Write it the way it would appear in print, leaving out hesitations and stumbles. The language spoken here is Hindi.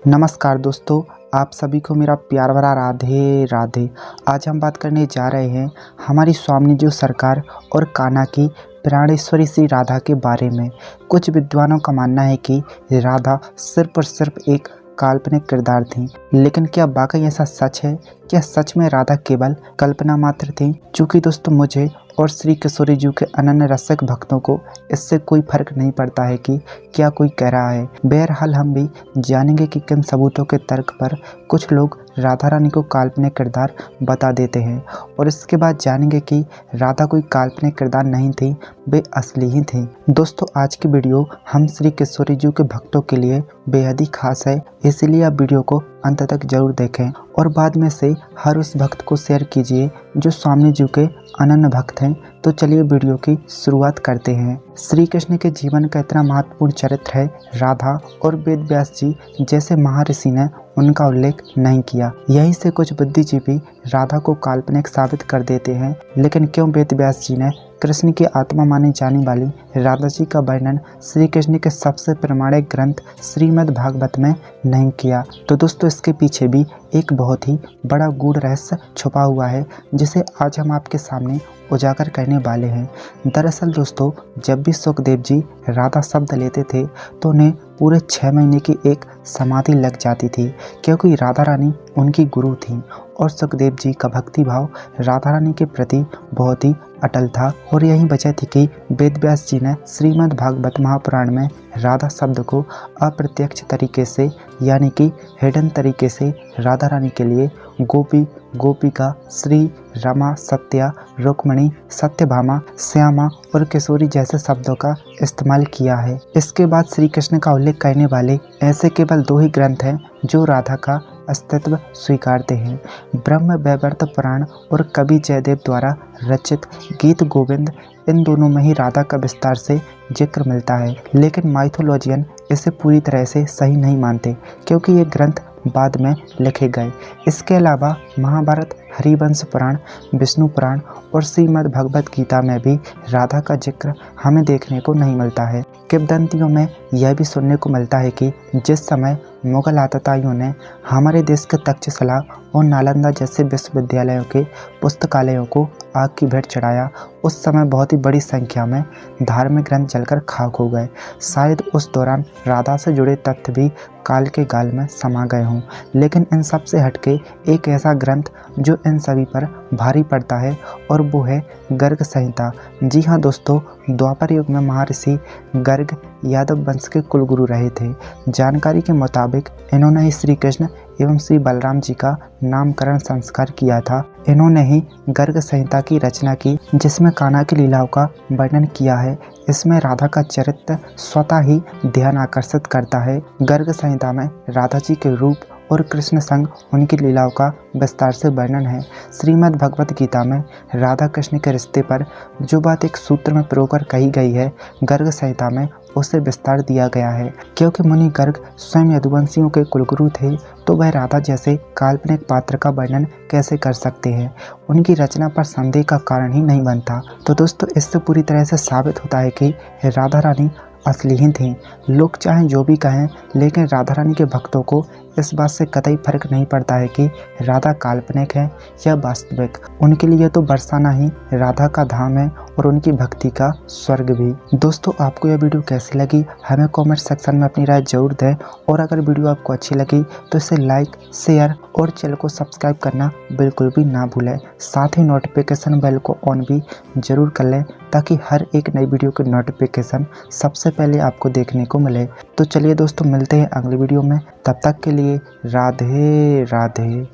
नमस्कार दोस्तों, आप सभी को मेरा प्यार भरा राधे राधे। आज हम बात करने जा रहे हैं हमारी स्वामिनी सरकार और कान्हा की प्राणेश्वरी श्री राधा के बारे में। कुछ विद्वानों का मानना है कि राधा सिर्फ और सिर्फ एक काल्पनिक किरदार थी, लेकिन क्या वाकई ऐसा सच है? क्या सच में राधा केवल कल्पना मात्र थी? चूँकि दोस्तों मुझे और श्री किशोरी जी के अनन्य रसिक भक्तों को इससे कोई फर्क नहीं पड़ता है कि क्या कोई कह रहा है। बहरहाल हम भी जानेंगे कि किन सबूतों के तर्क पर कुछ लोग राधा रानी को काल्पनिक किरदार बता देते हैं, और इसके बाद जानेंगे कि राधा कोई काल्पनिक किरदार नहीं थी, वे असली ही थी। दोस्तों आज की वीडियो हम श्री किशोरी जी के भक्तों के लिए बेहद ही खास है, इसीलिए आप वीडियो को अंत तक जरूर देखें और बाद में से हर उस भक्त को शेयर कीजिए जो स्वामी जी के अनन्य भक्त हैं। तो चलिए वीडियो की शुरुआत करते हैं। श्री कृष्ण के जीवन का इतना महत्वपूर्ण चरित्र है राधा, और वेद व्यास जी जैसे महर्षि ने उनका उल्लेख नहीं किया। यहीं से कुछ बुद्धिजीवी राधा को काल्पनिक साबित कर देते हैं, लेकिन क्यों वेद व्यास जी ने कृष्ण की आत्मा मानी जाने वाली राधा जी का वर्णन श्री कृष्ण के सबसे प्रामाणिक ग्रंथ श्रीमद् भागवत में नहीं किया? तो दोस्तों इसके पीछे भी एक बहुत ही बड़ा गूढ़ रहस्य छुपा हुआ है, जिसे आज हम आपके सामने उजागर करने वाले हैं। दरअसल दोस्तों जब भी सुखदेव जी राधा शब्द लेते थे तो उन्हें पूरे 6 महीने की एक समाधि लग जाती थी, क्योंकि राधा रानी उनकी गुरु थी और सुखदेव जी का भक्ति भाव राधा रानी के प्रति बहुत ही अटल था। और यही वजह थी कि वेद व्यास जी ने श्रीमद् भागवत महापुराण में राधा शब्द को अप्रत्यक्ष तरीके से यानी कि हिडन तरीके से राधा रानी के लिए गोपी, गोपिका, श्री, रमा, सत्या, रुक्मणी, सत्यभामा, श्यामा और किशोरी जैसे शब्दों का इस्तेमाल किया है। इसके बाद श्री कृष्ण का उल्लेख करने वाले ऐसे केवल 2 ही ग्रंथ हैं जो राधा का अस्तित्व स्वीकारते हैं, ब्रह्म वैवर्त पुराण और कवि जयदेव द्वारा रचित गीत गोविंद। इन दोनों में ही राधा का विस्तार से जिक्र मिलता है, लेकिन माइथोलॉजियन इसे पूरी तरह से सही नहीं मानते, क्योंकि ये ग्रंथ बाद में लिखे गए। इसके अलावा महाभारत, हरिवंश पुराण, विष्णु पुराण और श्रीमद् भगवत गीता में भी राधा का जिक्र हमें देखने को नहीं मिलता है। किंवदंतियों में यह भी सुनने को मिलता है कि जिस समय मुगल आतताइयों ने हमारे देश के तक्षशिला और नालंदा जैसे विश्वविद्यालयों के पुस्तकालयों को आग की भेंट चढ़ाया, उस समय बहुत ही बड़ी संख्या में धार्मिक ग्रंथ जलकर खाक हो गए। शायद उस दौरान राधा से जुड़े तथ्य भी काल के गाल में समा गए हों, लेकिन इन सब से हटके एक ऐसा ग्रंथ जो इन सभी पर भारी पड़ता है, और वो है गर्ग संहिता। जी हाँ दोस्तों, द्वापर युग में महर्षि गर्ग यादव वंश के कुलगुरु रहे थे। जानकारी के मुताबिक इन्होंने ही श्री कृष्ण एवं श्री बलराम जी का नामकरण संस्कार किया था। इन्होंने ही गर्ग संहिता की रचना की, जिसमें कान्हा की लीलाओं का वर्णन किया है। इसमें राधा का चरित्र स्वतः ही ध्यान आकर्षित करता है। गर्ग संहिता में राधा जी के रूप और कृष्ण संग उनकी लीलाओं का विस्तार से वर्णन है। श्रीमद् भगवत गीता में राधा कृष्ण के रिश्ते पर जो बात एक सूत्र में पिरोकर कही गई है, गर्ग संहिता में उसे विस्तार दिया गया है। क्योंकि मुनि गर्ग स्वयं यदुवंशियों के कुलगुरु थे, तो वह राधा जैसे काल्पनिक पात्र का वर्णन कैसे कर सकते हैं? उनकी रचना पर संदेह का कारण ही नहीं बनता। तो दोस्तों इससे पूरी तरह से साबित होता है कि राधा रानी असली ही थी। लोग चाहे जो भी कहें, लेकिन राधा रानी के भक्तों को इस बात से कतई फर्क नहीं पड़ता है कि राधा काल्पनिक है या वास्तविक। उनके लिए तो बरसाना ही राधा का धाम है और उनकी भक्ति का स्वर्ग भी। दोस्तों आपको यह वीडियो कैसी लगी हमें कमेंट सेक्शन में अपनी राय जरूर दें, और अगर वीडियो आपको अच्छी लगी तो इसे लाइक, शेयर और चैनल को सब्सक्राइब करना बिल्कुल भी ना भूलें। साथ ही नोटिफिकेशन बेल को ऑन भी जरूर कर लें, ताकि हर एक नई वीडियो की नोटिफिकेशन सबसे पहले आपको देखने को मिले। तो चलिए दोस्तों मिलते हैं अगली वीडियो में, तब तक के लिए राधे राधे।